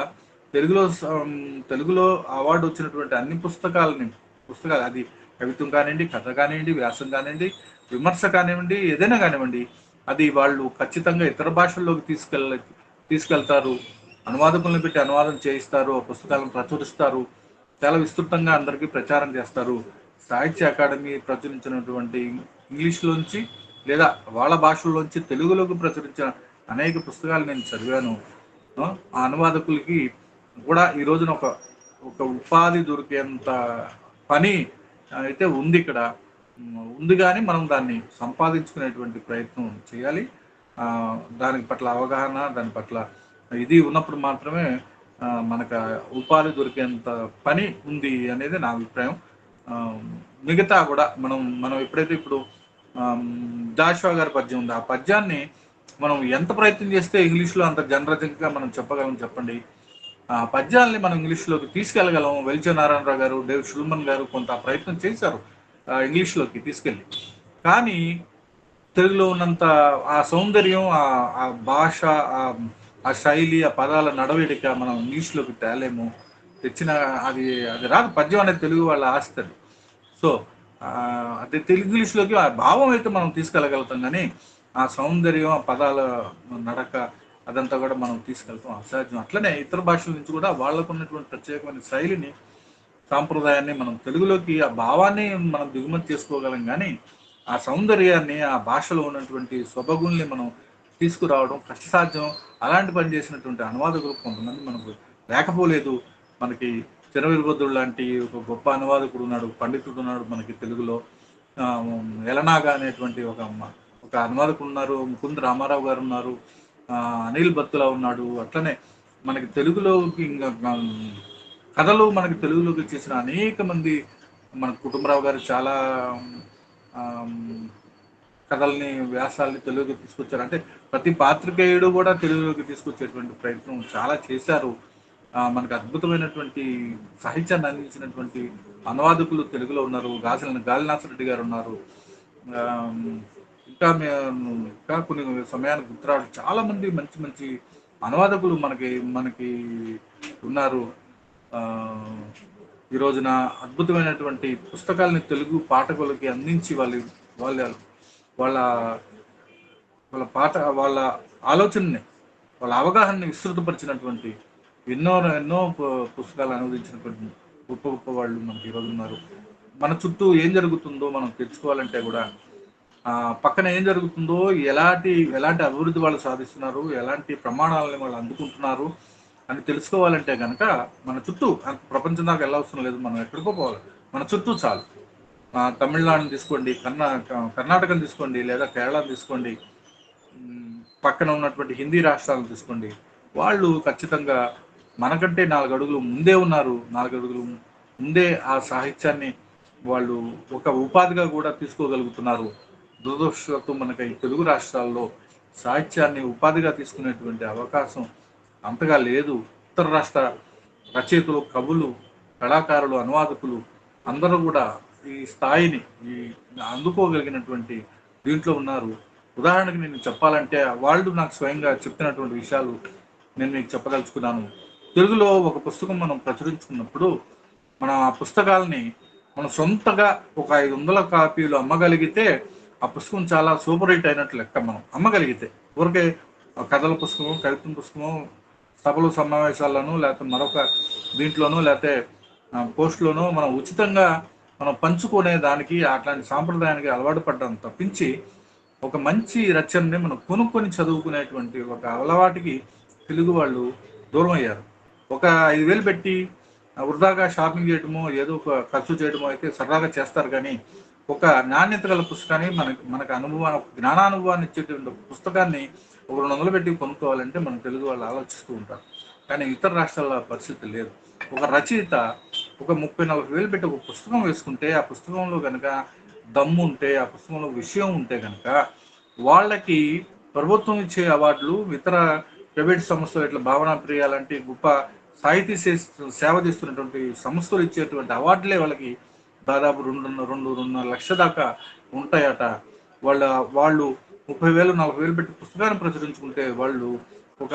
తెలుగులో అవార్డు వచ్చినటువంటి అన్ని పుస్తకాలు, అది కవిత్వం కానివ్వండి, కథ కానివ్వండి, వ్యాసం కానివ్వండి, విమర్శ కానివ్వండి, ఏదైనా కానివ్వండి, అది వాళ్ళు ఖచ్చితంగా ఇతర భాషల్లోకి తీసుకెళ్తారు. అనువాదకులను పెట్టి అనువాదం చేయిస్తారు, ఆ పుస్తకాలను ప్రచురిస్తారు, చాలా విస్తృతంగా అందరికీ ప్రచారం చేస్తారు. సాహిత్య అకాడమీ ప్రచురించినటువంటి ఇంగ్లీష్లోంచి లేదా వాళ్ళ భాషల్లోంచి తెలుగులోకి ప్రచురించిన అనేక పుస్తకాలు నేను చదివాను. ఆ అనువాదకులకి కూడా ఈ రోజున ఒక ఉపాధి దొరికేంత పని అయితే ఉంది ఇక్కడ ఉంది. కానీ మనం దాన్ని సంపాదించుకునేటువంటి ప్రయత్నం చేయాలి. దానికి పట్ల అవగాహన, దాని పట్ల ఇది ఉన్నప్పుడు మాత్రమే మనకు ఉపాధి దొరికేంత పని ఉంది అనేది నా అభిప్రాయం. మిగతా కూడా మనం ఎప్పుడైతే ఇప్పుడు జాషువా గారి పద్యం ఉంది, ఆ పద్యాన్ని మనం ఎంత ప్రయత్నం చేస్తే ఇంగ్లీష్లో అంత జనరల్గా మనం చెప్పగలం చెప్పండి. ఆ పద్యాల్ని మనం ఇంగ్లీష్లోకి తీసుకెళ్ళగలం. వెల్చే నారాయణరావు గారు, డేవిడ్ షుల్మన్ గారు కొంత ప్రయత్నం చేశారు ఇంగ్లీష్లోకి తీసుకెళ్ళి. కానీ తెలుగులో ఉన్నంత ఆ సౌందర్యం, ఆ భాష, ఆ శైలి, ఆ పదాల నడవడిక మనం ఇంగ్లీష్లోకి తేలేము. తెచ్చిన అది రాదు. పద్యం అనేది తెలుగు వాళ్ళ ఆస్తి. సో అదే తెలుగు ఇంగ్లీష్లోకి ఆ భావం అయితే మనం తీసుకెళ్ళగలుగుతాం, కానీ ఆ సౌందర్యం, ఆ పదాల నడక అదంతా కూడా మనం తీసుకెళ్తాం అసాధ్యం. అట్లనే ఇతర భాషల నుంచి కూడా వాళ్ళకు ఉన్నటువంటి ప్రత్యేకమైన శైలిని, సాంప్రదాయాన్ని మనం తెలుగులోకి, ఆ భావాన్ని మనం దిగుమతి చేసుకోగలం, కానీ ఆ సౌందర్యాన్ని, ఆ భాషలో ఉన్నటువంటి సొబగుల్ని మనం తీసుకురావడం కష్టసాధ్యం. అలాంటి పని చేసినటువంటి అనువాదకులు కొంతమంది మనకు లేకపోలేదు. మనకి చిరవిరుబద్దుడు లాంటి ఒక గొప్ప అనువాదకుడు ఉన్నాడు, పండితుడు ఉన్నాడు మనకి తెలుగులో. ఎలనాగా అనేటువంటి ఒక అనువాదకుడు ఉన్నారు. ముకుంద రామారావు గారు ఉన్నారు. అనిల్ బత్తులా ఉన్నాడు. అట్లనే మనకి తెలుగులోకి ఇంకా కథలు మనకి తెలుగులోకి చేసిన అనేక మంది, మన కుటుంబరావు గారు చాలా కథల్ని, వ్యాసాలని తెలుగులోకి తీసుకొచ్చారు. అంటే ప్రతి పాత్రికేయుడు కూడా తెలుగులోకి తీసుకొచ్చేటువంటి ప్రయత్నం చాలా చేశారు. మనకు అద్భుతమైనటువంటి సాహిత్యాన్ని అందించినటువంటి అనువాదకులు తెలుగులో ఉన్నారు. గాలినాథరెడ్డి గారు ఉన్నారు. ఇంకా కొన్ని సమయానికి గుర్తురాడు చాలా మంది మంచి మంచి అనువాదకులు మనకి ఉన్నారు. ఈ రోజున అద్భుతమైనటువంటి పుస్తకాలని తెలుగు పాఠకులకి అందించి వాళ్ళ వాళ్ళ ఆలోచనని, వాళ్ళ అవగాహనని విస్తృతపరిచినటువంటి ఎన్నో ఎన్నో పుస్తకాలు అనువదించినటువంటి గొప్ప గొప్ప వాళ్ళు మనకి ఈరోజు ఉన్నారు. మన చుట్టూ ఏం జరుగుతుందో మనం తెచ్చుకోవాలంటే కూడా పక్కన ఏం జరుగుతుందో, ఎలాంటి అభివృద్ధి వాళ్ళు సాధిస్తున్నారు, ఎలాంటి ప్రమాణాలని వాళ్ళు అందుకుంటున్నారు అని తెలుసుకోవాలంటే కనుక మన చుట్టూ, ప్రపంచం దాకా వెళ్ళవసరం లేదు, మనం ఎక్కడికో పోవాలి, మన చుట్టూ చాలు. తమిళనాడుని తీసుకోండి, కర్ణాటకను తీసుకోండి, లేదా కేరళను తీసుకోండి, పక్కన ఉన్నటువంటి హిందీ రాష్ట్రాలను తీసుకోండి, వాళ్ళు ఖచ్చితంగా మనకంటే 4 అడుగులు ముందే ఉన్నారు. 4 అడుగులు ముందే ఆ సాహిత్యాన్ని వాళ్ళు ఒక ఉపాధిగా కూడా తీసుకోగలుగుతున్నారు. దురదృష్టవశాత్తు మనకి ఈ తెలుగు రాష్ట్రాల్లో సాహిత్యాన్ని ఉపాధిగా తీసుకునేటువంటి అవకాశం అంతగా లేదు. ఇతర రాష్ట్ర రచయితలు, కవులు, కళాకారులు, అనువాదకులు అందరూ కూడా ఈ స్థాయిని అందుకోగలిగినటువంటి దీంట్లో ఉన్నారు. ఉదాహరణకి నేను చెప్పాలంటే వాళ్ళు నాకు స్వయంగా చెప్పినటువంటి విషయాలు నేను మీకు చెప్పదలుచుకున్నాను. తెలుగులో ఒక పుస్తకం మనం ప్రచురించుకున్నప్పుడు మన ఆ పుస్తకాలని మనం సొంతగా ఒక 500 కాపీలు అమ్మగలిగితే ఆ పుస్తకం చాలా సూపర్ హిట్ అయినట్లు లెక్క. మనం అమ్మగలిగితే ఊరికే కథల పుస్తకం, కవిత్వం పుస్తకం సభలు సమావేశాల్లోనూ, లేకపోతే మరొక దీంట్లోనూ, లేకపోతే పోస్టులోనూ మనం ఉచితంగా మనం పంచుకునే దానికి, అట్లాంటి సాంప్రదాయానికి అలవాటు పడ్డం తప్పించి ఒక మంచి రచనని మనం కొనుక్కొని చదువుకునేటువంటి ఒక అలవాటుకి తెలుగు వాళ్ళు దూరం అయ్యారు. ఒక 5,000 పెట్టి వృధాగా షాపింగ్ చేయడమో, ఏదో ఒక ఖర్చు చేయడమో అయితే సరదాగా చేస్తారు. కానీ ఒక నాణ్యత గల పుస్తకాన్ని మనకు జ్ఞానానుభవాన్ని ఇచ్చేటువంటి పుస్తకాన్ని ఒక 200 పెట్టి కొనుక్కోవాలంటే మన తెలుగు వాళ్ళు ఆలోచిస్తూ ఉంటారు. కానీ ఇతర రాష్ట్రాల పరిస్థితి లేదు. ఒక రచయిత ఒక 30-40 వేలు పెట్టి ఒక పుస్తకం వేసుకుంటే, ఆ పుస్తకంలో కనుక దమ్ము ఉంటే, ఆ పుస్తకంలో విషయం ఉంటే కనుక వాళ్ళకి ప్రభుత్వం ఇచ్చే అవార్డులు, ఇతర ప్రైవేట్ సంస్థలు ఇట్లా భావనా ప్రియ లాంటి గొప్ప సాహితీ సేవ చేస్తున్నటువంటి సంస్థలు ఇచ్చేటువంటి అవార్డులే వాళ్ళకి దాదాపు 2.5 లక్షల దాకా ఉంటాయట. వాళ్ళు 30,000-40,000 పెట్టి పుస్తకాన్ని ప్రచురించుకుంటే వాళ్ళు ఒక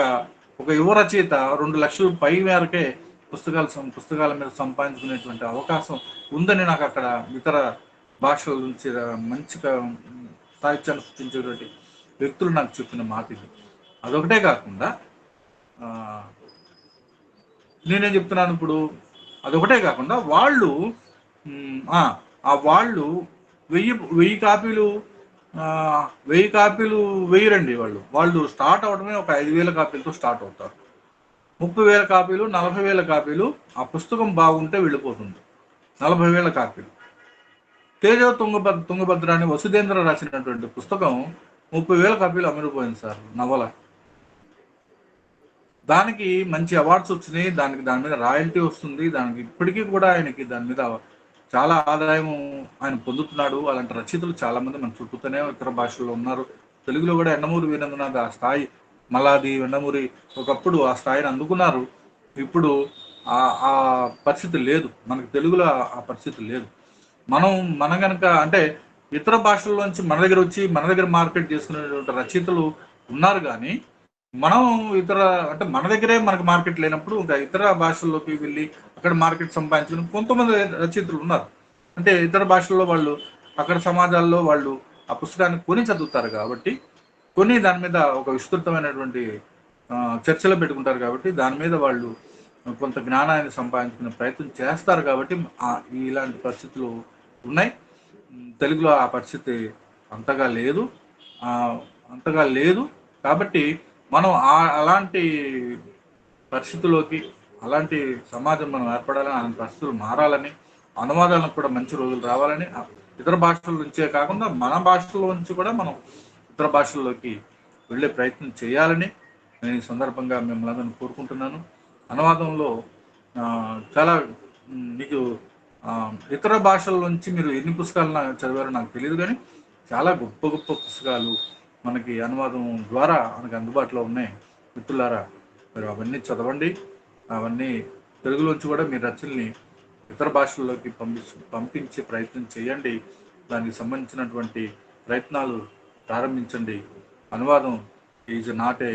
యువ రచయిత 2 లక్షల పై మేరకే పుస్తకాల మీద సంపాదించుకునేటువంటి అవకాశం ఉందని నాకు అక్కడ ఇతర భాషల నుంచి మంచిగా సాహిత్యాన్ని సృష్టించేటువంటి వ్యక్తులు నాకు చెప్పిన మాట ఇది. అదొకటే కాకుండా నేనేం చెప్తున్నాను ఇప్పుడు, అదొకటే కాకుండా వాళ్ళు వాళ్ళు 1000 కాపీలు 1000 కాపీలు వేయరండి. వాళ్ళు స్టార్ట్ అవడమే ఒక 5,000 కాపీలతో స్టార్ట్ అవుతారు. 30,000 కాపీలు, 40,000 కాపీలు, ఆ పుస్తకం బాగుంటే వెళ్ళిపోతుంది. 40,000 కాపీలు. తేజ తుంగభద్ర అని వసుధేంద్ర రాసినటువంటి పుస్తకం 30,000 కాపీలు అమ్ముడుపోయింది సార్, నవల. దానికి మంచి అవార్డ్స్ వచ్చినాయి, దాని మీద రాయల్టీ వస్తుంది, దానికి ఇప్పటికీ కూడా ఆయనకి దాని మీద చాలా ఆదాయం ఆయన పొందుతున్నాడు. అలాంటి రచయితలు చాలా మంది మన చుట్టూతోనే ఇతర భాషల్లో ఉన్నారు. తెలుగులో కూడా యండమూరి వీరేంద్రనాథ్ ఆ స్థాయి, మల్లాది, యండమూరి ఒకప్పుడు ఆ స్థాయిని అందుకున్నారు. ఇప్పుడు ఆ పరిస్థితి లేదు, మనకి తెలుగులో ఆ పరిస్థితి లేదు. మనం కనుక అంటే ఇతర భాషల్లోంచి మన దగ్గర వచ్చి మన దగ్గర మార్కెట్ చేసుకునేటువంటి రచయితలు ఉన్నారు. కానీ మనం అంటే మన దగ్గరే మనకు మార్కెట్ లేనప్పుడు ఇంకా ఇతర భాషల్లోకి వెళ్ళి అక్కడ మార్కెట్ సంపాదించుకుని కొంతమంది రచయితలు ఉన్నారు. అంటే ఇతర భాషల్లో వాళ్ళు అక్కడ సమాజాల్లో వాళ్ళు ఆ పుస్తకాన్ని కొని చదువుతారు కాబట్టి, దాని మీద ఒక విస్తృతమైనటువంటి చర్చలు పెట్టుకుంటారు కాబట్టి, దాని మీద వాళ్ళు కొంత జ్ఞానాన్ని సంపాదించుకునే ప్రయత్నం చేస్తారు. కాబట్టి ఇలాంటి పరిస్థితులు ఉన్నాయి. తెలుగులో ఆ పరిస్థితి అంతగా లేదు. కాబట్టి మనం అలాంటి పరిస్థితుల్లోకి, అలాంటి సమాజం మనం ఏర్పడాలని, అలాంటి పరిస్థితులు మారాలని, అనువాదాలకు కూడా మంచి రోజులు రావాలని, ఇతర భాషల నుంచే కాకుండా మన భాషల నుంచి కూడా మనం ఇతర భాషల్లోకి వెళ్ళే ప్రయత్నం చేయాలని నేను ఈ సందర్భంగా మిమ్మల్ని అందరినీ కోరుకుంటున్నాను. అనువాదంలో చాలా మీకు ఇతర భాషల నుంచి మీరు ఎన్ని పుస్తకాలు చదివారో నాకు తెలియదు, కానీ చాలా గొప్ప గొప్ప పుస్తకాలు మనకి అనువాదం ద్వారా మనకి అందుబాటులో ఉన్నాయి. మిత్రులారా, మీరు అవన్నీ చదవండి. అవన్నీ తెలుగులోంచి కూడా మీ రచనల్ని ఇతర భాషల్లోకి పంపించే ప్రయత్నం చేయండి. దానికి సంబంధించినటువంటి ప్రయత్నాలు ప్రారంభించండి. అనువాదం is not a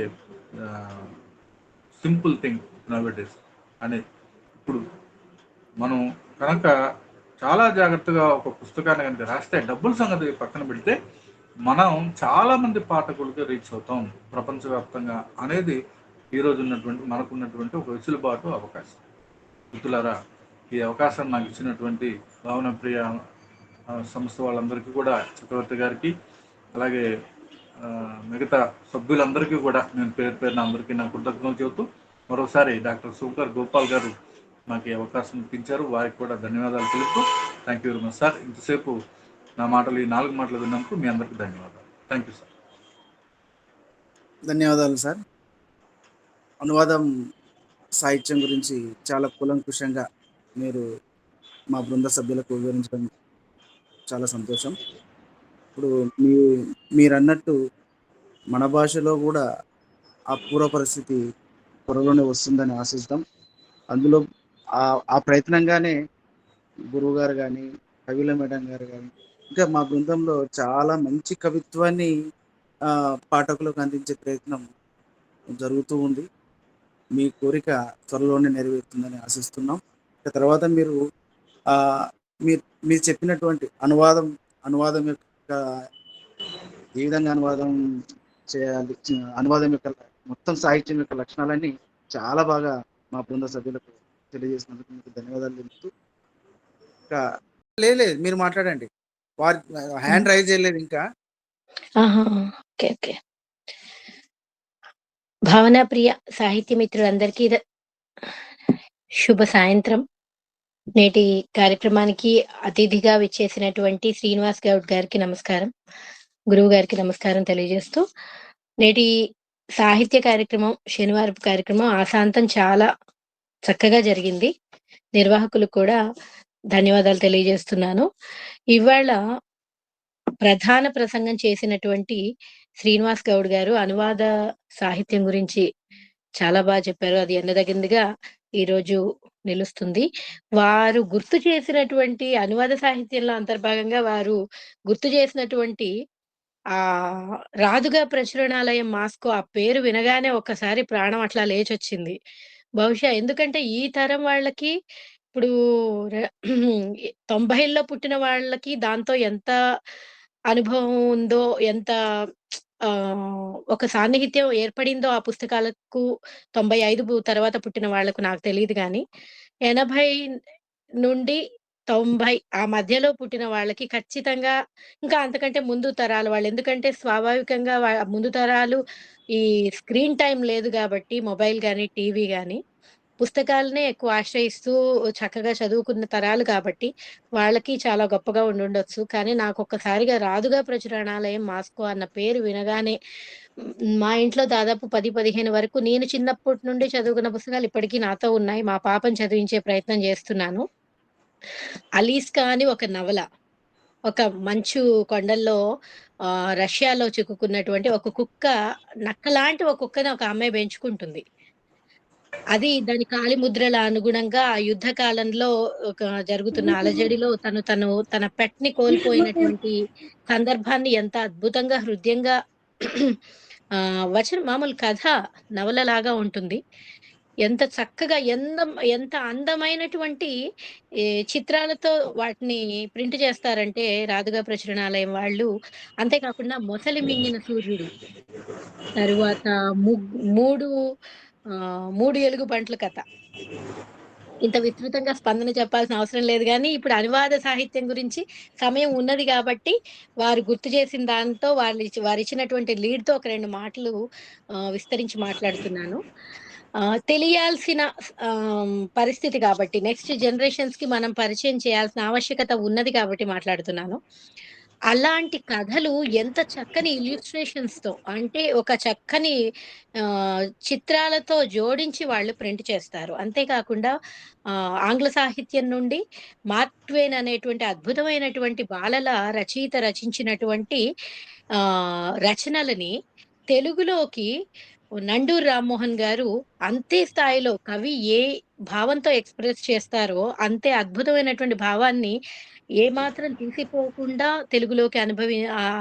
simple thing నౌడేస్ అని. ఇప్పుడు మనం కనుక చాలా జాగ్రత్తగా ఒక పుస్తకాన్ని కనుక రాస్తే, డబ్బుల సంగతి పక్కన పెడితే మనం చాలామంది పాఠకులకి రీచ్ అవుతాం ప్రపంచవ్యాప్తంగా అనేది ఈరోజు ఉన్నటువంటి మనకున్నటువంటి ఒక వెసులుబాటు అవకాశం. మిత్రులారా, ఈ అవకాశం నాకు ఇచ్చినటువంటి భావన ప్రియ సంస్థ వాళ్ళందరికీ కూడా, చక్రవర్తి గారికి, అలాగే మిగతా సభ్యులందరికీ కూడా నేను పేరు పేరున అందరికీ నా కృతజ్ఞతలు చెబుతూ, మరోసారి డాక్టర్ సూకర్ గోపాల్ గారు నాకు ఈ అవకాశం ఇప్పించారు. వారికి కూడా ధన్యవాదాలు తెలుపుతూ, thank you very much sir. ఇంతసేపు నా మాటలు, ఈ 4 మాటలు విన్నందుకు మీ అందరికీ ధన్యవాదాలు. Thank you sir. ధన్యవాదాలు సార్. అనువాదం సాహిత్యం గురించి చాలా కూలంకుషంగా మీరు మా బృంద సభ్యులకు వివరించడం చాలా సంతోషం. ఇప్పుడు మీరన్నట్టు మన భాషలో కూడా ఆ పూర్వ పరిస్థితి త్వరలోనే వస్తుందని ఆశిస్తాం. అందులో ఆ ప్రయత్నంగానే గురువు గారు కానీ, కవిల మేడం గారు కానీ, ఇంకా మా బృందంలో చాలా మంచి కవిత్వాన్ని పాఠకులకు అందించే ప్రయత్నం జరుగుతూ ఉంది. మీ కోరిక త్వరలోనే నెరవేరుతుందని ఆశిస్తున్నాం. తర్వాత మీరు మీరు చెప్పినటువంటి అనువాదం యొక్క ఏ విధంగా అనువాదం చేయాలి, అనువాదం యొక్క మొత్తం సాహిత్యం యొక్క లక్షణాలన్నీ చాలా బాగా మా బృంద సభ్యులకు తెలియజేసినందుకు మీకు ధన్యవాదాలు తెలుపుతూ, ఇంకా లేదు మీరు మాట్లాడండి. వారి హ్యాండ్ రైజ్ చేయలేదు ఇంకా. Okay okay. భావన ప్రియ సాహిత్య మిత్రులందరికీ శుభ సాయంత్రం. నేటి కార్యక్రమానికి అతిథిగా విచ్చేసినటువంటి శ్రీనివాస్ గౌడ్ గారికి నమస్కారం, గురువు గారికి నమస్కారం తెలియజేస్తూ, నేటి సాహిత్య కార్యక్రమం, శనివారపు కార్యక్రమం ఆశాంతం చాలా చక్కగా జరిగింది. నిర్వాహకులకు కూడా ధన్యవాదాలు తెలియజేస్తున్నాను. ఇవాళ ప్రధాన ప్రసంగం చేసినటువంటి శ్రీనివాస్ గౌడ్ గారు అనువాద సాహిత్యం గురించి చాలా బాగా చెప్పారు. అది ఎన్నదగిందిగా ఈరోజు నిలుస్తుంది. వారు గుర్తు చేసినటువంటి అనువాద సాహిత్యంలో అంతర్భాగంగా వారు గుర్తు చేసినటువంటి రాదుగా ప్రచురణాలయం మాస్కో, ఆ పేరు వినగానే ఒక్కసారి ప్రాణం అట్లా లేచొచ్చింది. బహుశా ఎందుకంటే ఈ తరం వాళ్ళకి, ఇప్పుడు 90ల్లో పుట్టిన వాళ్ళకి దాంతో ఎంత అనుభవం ఉందో, ఎంత ఒక సాన్నిహిత్యం ఏర్పడిందో ఆ పుస్తకాలకు 95 తర్వాత పుట్టిన వాళ్ళకు నాకు తెలీదు గానీ, 80 నుండి 90 ఆ మధ్యలో పుట్టిన వాళ్ళకి ఖచ్చితంగా, ఇంకా అంతకంటే ముందు తరాల వాళ్ళు, ఎందుకంటే స్వాభావికంగా ముందు తరాలు ఈ స్క్రీన్ టైమ్ లేదు గాబట్టి, మొబైల్ గానీ, టీవీ గానీ, పుస్తకాలనే ఎక్కువ ఆశ్రయిస్తూ చక్కగా చదువుకున్న తరాలు కాబట్టి వాళ్ళకి చాలా గొప్పగా ఉండుండొచ్చు. కానీ నాకొక్కసారిగా రాదుగా ప్రచురణాలయం మాస్కో అన్న పేరు వినగానే, మా ఇంట్లో దాదాపు 10, 15 వరకు నేను చిన్నప్పటి నుండి చదువుకున్న పుస్తకాలు ఇప్పటికీ నాతో ఉన్నాయి. మా పాపని చదివించే ప్రయత్నం చేస్తున్నాను. 'అలీస్కా' అని ఒక నవల. ఒక మంచు కొండల్లో రష్యాలో చిక్కుకున్నటువంటి ఒక కుక్క, నక్కలాంటి ఒక కుక్కని ఒక అమ్మాయి పెంచుకుంటుంది. అది దాని కాలి ముద్రల అనుగుణంగా ఆ యుద్ధ కాలంలో ఒక జరుగుతున్న అలజడిలో తన పెట్‌ని కోల్పోయినటువంటి సందర్భాన్ని ఎంత అద్భుతంగా, హృద్యంగా మామూలు కథ, నవలలాగా ఉంటుంది. ఎంత చక్కగా, ఎంత అందమైనటువంటి చిత్రాలతో వాటిని ప్రింట్ చేస్తారంటే రాదుగా ప్రచురణాలయం వాళ్ళు. అంతేకాకుండా 'మొసలి మింగిన సూర్యుడు', తరువాత 3 ఎలుగుబంట్ల కథ. ఇంత విస్తృతంగా స్పందన చెప్పాల్సిన అవసరం లేదు గానీ, ఇప్పుడు అనువాద సాహిత్యం గురించి సమయం ఉన్నది గాబట్టి, వారు గుర్తు చేసిన దాంతో వారిచ్చినటువంటి లీడ్‌తో ఒక 2 మాటలు విస్తరించి మాట్లాడుతున్నాను. తెలియాల్సిన పరిస్థితి కాబట్టి, నెక్స్ట్ జనరేషన్స్‌కి మనం పరిచయం చేయాల్సిన ఆవశ్యకత ఉన్నది కాబట్టి మాట్లాడుతున్నాను. అలాంటి కథలు ఎంత చక్కని ఇల్యుస్ట్రేషన్స్‌తో, అంటే ఒక చక్కని చిత్రాలతో జోడించి వాళ్ళు ప్రింట్ చేస్తారు. అంతేకాకుండా ఆంగ్ల సాహిత్యం నుండి మార్క్ ట్వైన్ అనేటువంటి అద్భుతమైనటువంటి బాలల రచయిత రచించినటువంటి రచనలని తెలుగులోకి నండూరి రామ్మోహన్ గారు అంతే స్థాయిలో, కవి ఏ భావంతో ఎక్స్‌ప్రెస్ చేస్తారో అంతే అద్భుతమైనటువంటి భావాన్ని ఏమాత్రం తీసిపోకుండా తెలుగులోకి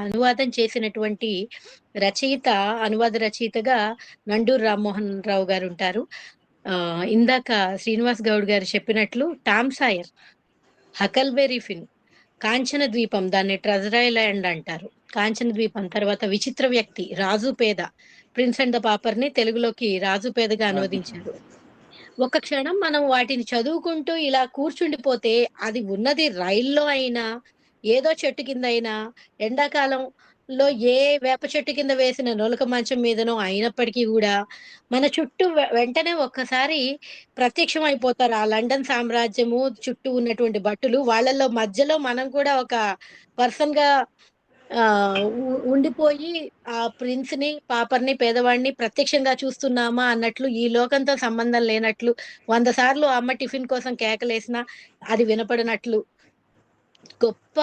అనువాదం చేసినటువంటి రచయిత, అనువాద రచయితగా నండూరి రామ్మోహన్ రావు గారుంటారు. ఇందాక శ్రీనివాస్ గౌడ్ గారు చెప్పినట్లు 'టామ్ సాయర్', 'హకల్బెర్రీ ఫిన్', 'కాంచన ద్వీపం' దాన్ని 'ట్రెజర్ ఐలాండ్' అంటారు. కాంచన ద్వీపం, తర్వాత విచిత్ర వ్యక్తి, రాజు పేద, ప్రిన్స్ అండ్ ద పాపర్‌ని తెలుగులోకి రాజు పేదగా అనువదించారు. ఒక క్షణం మనం వాటిని చదువుకుంటూ ఇలా కూర్చుండిపోతే, అది ఉన్నది రైల్లో అయినా, ఏదో చెట్టు కిందైనా, ఎండాకాలంలో ఏ వేప చెట్టు కింద వేసిన నులక మంచం మీదనో అయినప్పటికీ గూడా, మన చుట్టూ వెంటనే ఒక్కసారి ప్రత్యక్షం అయిపోతారు. ఆ లండన్ సామ్రాజ్యము చుట్టూ ఉన్నటువంటి భటులు. వాళ్ళలో మధ్యలో మనం కూడా ఒక పర్సన్‌గా ఉండిపోయి ఆ ప్రిన్స్‌ని, పాపర్‌ని, పేదవాడిని ప్రత్యక్షంగా చూస్తున్నామా అన్నట్లు, ఈ లోకంతో సంబంధం లేనట్లు, 100 సార్లు అమ్మ టిఫిన్ కోసం కేకలేసినా అది వినపడనట్లు, గొప్ప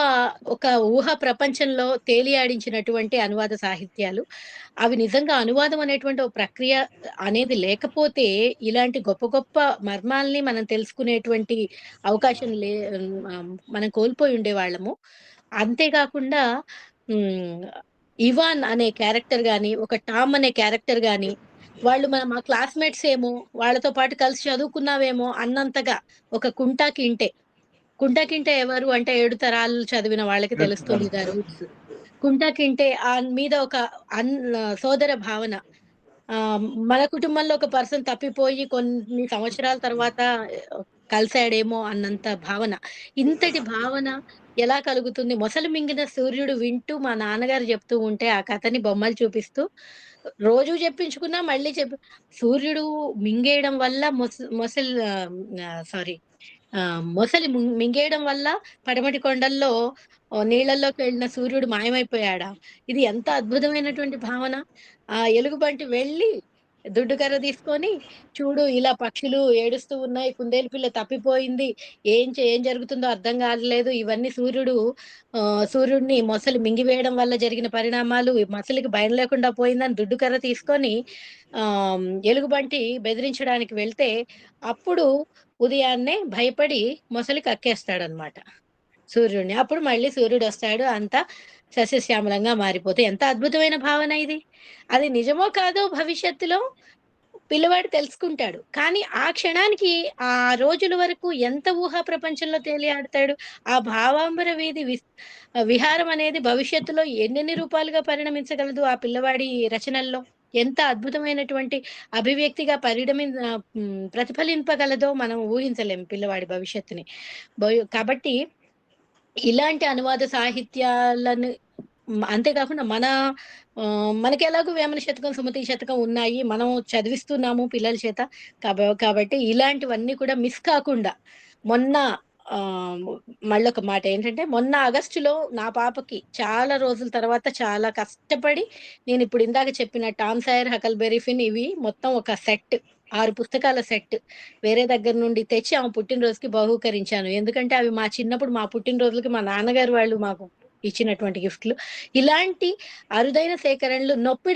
ఒక ఊహా ప్రపంచంలో తేలియాడించినటువంటి అనువాద సాహిత్యాలు. అవి నిజంగా అనువాదం అనేటువంటి ఒక ప్రక్రియ అనేది లేకపోతే, ఇలాంటి గొప్ప గొప్ప మర్మాల్ని మనం తెలుసుకునేటువంటి అవకాశం మనం కోల్పోయి ఉండేవాళ్ళము. అంతేగాకుండా హ్మ్. ఇవాన్ అనే క్యారెక్టర్ గాని, ఒక టామ్ అనే క్యారెక్టర్ గాని, వాళ్ళు మా క్లాస్‌మేట్స్ ఏమో, వాళ్ళతో పాటు కలిసి చదువుకున్నావేమో అన్నంతగా ఒక కుంటా కింటే ఎవరు అంటే 7 తరాలు చదివిన వాళ్ళకి తెలుస్తుంది అవును. గా రూట్స్. కుంటా కింటే మీద ఒక అన్ సోదర భావన. మన కుటుంబంలో ఒక పర్సన్ తప్పిపోయి కొన్ని సంవత్సరాల తర్వాత ఆహ్, కలిసాడేమో అన్నంత భావన. ఇంతటి భావన ఎలా కలుగుతుంది? మొసలి మింగిన సూర్యుడు వింటూ మా నాన్నగారు చెప్తూ ఉంటే, ఆ కథని బొమ్మలు చూపిస్తూ, రోజూ చెప్పించుకున్నా మళ్ళీ సూర్యుడు మింగేయడం వల్ల సారీ మొసలి మింగేయడం వల్ల పడమటి కొండల్లో నీళ్ళలోకి వెళ్ళిన సూర్యుడు మాయమైపోయాడా? ఇది ఎంత అద్భుతమైనటువంటి భావన. ఆ ఎలుగుబంటి వెళ్ళి దుడ్డు కర్ర తీసుకొని, చూడు ఇలా పక్షులు ఏడుస్తూ ఉన్నాయి, కుందేలు పిల్ల తప్పిపోయింది, ఏం జరుగుతుందో అర్థం కాలేదు. ఇవన్నీ సూర్యుడిని మొసలి మింగివేయడం వల్ల జరిగిన పరిణామాలు, ఈ మొసలికి భయం లేకుండా పోయిందని దుడ్డు కర్ర తీసుకొని ఎలుగుబంటి బెదిరించడానికి వెళ్తే, అప్పుడు ఉదయాన్నే భయపడి మొసలి కక్కేస్తాడనమాట సూర్యుడిని. అప్పుడు మళ్ళీ సూర్యుడొస్తాడు. అంతా సస్యశ్యామలంగా మారిపోతే ఎంత అద్భుతమైన భావన ఇది. అది నిజమో కాదో భవిష్యత్తులో పిల్లవాడు తెలుసుకుంటాడు. కానీ ఆ క్షణానికి ఆ రోజుల వరకు ఎంత ఊహా ప్రపంచంలో తేలియాడతాడు. ఆ భావాంబర వీధి విహారం అనేది భవిష్యత్తులో ఎన్నెన్ని రూపాలుగా పరిణమించగలదు ఆ పిల్లవాడి రచనల్లో. ఎంత అద్భుతమైనటువంటి అభివ్యక్తిగా ప్రతిఫలింపగలదో మనం ఊహించలేం పిల్లవాడి భవిష్యత్తుని. కాబట్టి ఇలాంటి అనువాద సాహిత్యాలను అంతేకాకుండా మనకెలాగో వేమన శతకం, సుమతి శతకం ఉన్నాయి. మనం చదివిస్తున్నాము పిల్లల చేత. కాబట్టి ఇలాంటివన్నీ కూడా మిస్ కాకుండా మొన్న ఆహ్, మళ్ళొక మాట ఏంటంటే, మొన్న ఆగస్టులో నా పాపకి చాలా రోజుల తర్వాత చాలా కష్టపడి నేనిప్పుడు ఇందాక చెప్పిన 'టామ్ సాయర్', 'హకల్బెర్రీ ఫిన్' ఇవి మొత్తం ఒక సెట్ 6 పుస్తకాల సెట్ వేరే దగ్గర నుండి తెచ్చి ఆమె పుట్టినరోజుకి బహూకరించాను. ఎందుకంటే అవి మా చిన్నప్పుడు మా పుట్టినరోజులకి మా నాన్నగారు వాళ్ళు మాకు ఇచ్చినటువంటి గిఫ్ట్‌లు. ఇలాంటి అరుదైన సేకరణలు 'నొప్పి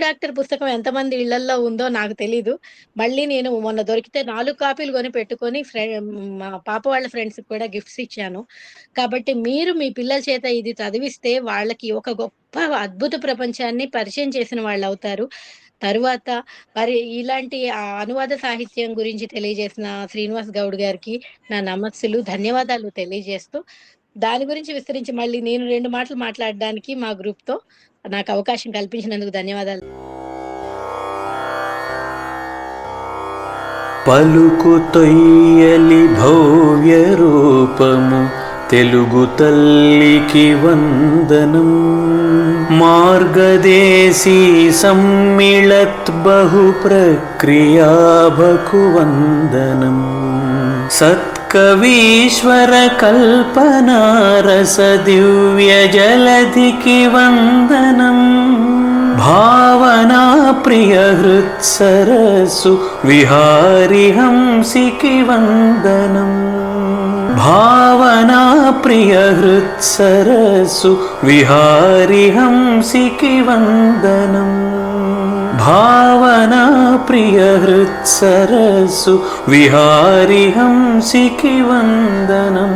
డాక్టర్' పుస్తకం ఎంతమంది ఇళ్లల్లో ఉందో నాకు తెలీదు. మళ్ళీ నేను మొన్న దొరికితే 4 కాపీలు కొని పెట్టుకొని మా పాప వాళ్ళ ఫ్రెండ్స్‌కి కూడా గిఫ్ట్స్ ఇచ్చాను. కాబట్టి మీరు మీ పిల్లల చేత ఇది చదివిస్తే వాళ్ళకి ఒక గొప్ప అద్భుత ప్రపంచాన్ని పరిచయం చేసిన వాళ్ళవుతారు. తరువాత మరి ఇలాంటి అనువాద సాహిత్యం గురించి తెలియజేసిన శ్రీనివాస్ గౌడ్ గారికి నా నమస్సులు, ధన్యవాదాలు తెలియజేస్తూ, దాని గురించి విస్తరించి మళ్ళీ నేను 2 మాటలు మాట్లాడడానికి మా గ్రూప్‌తో నాకు అవకాశం కల్పించినందుకు ధన్యవాదాలు. పలుకు తొయ్యలి భవ్య రూపము తెలుగు తల్లికి వందనం. మార్గదేశీ సమ్మిళత్ బహు ప్రక్రియాభకు వందనం. సత్కవీశ్వర కల్పనా రస దివ్య జలధికి వందనం. భావనా ప్రియ హృత్సరసు విహారి హంసికి వందనం. భావనా ప్రియ హృత్సరసు విహారి హంసికి వందనం. భావనా ప్రియ హృత్సరసు విహారి హంసికి వందనం.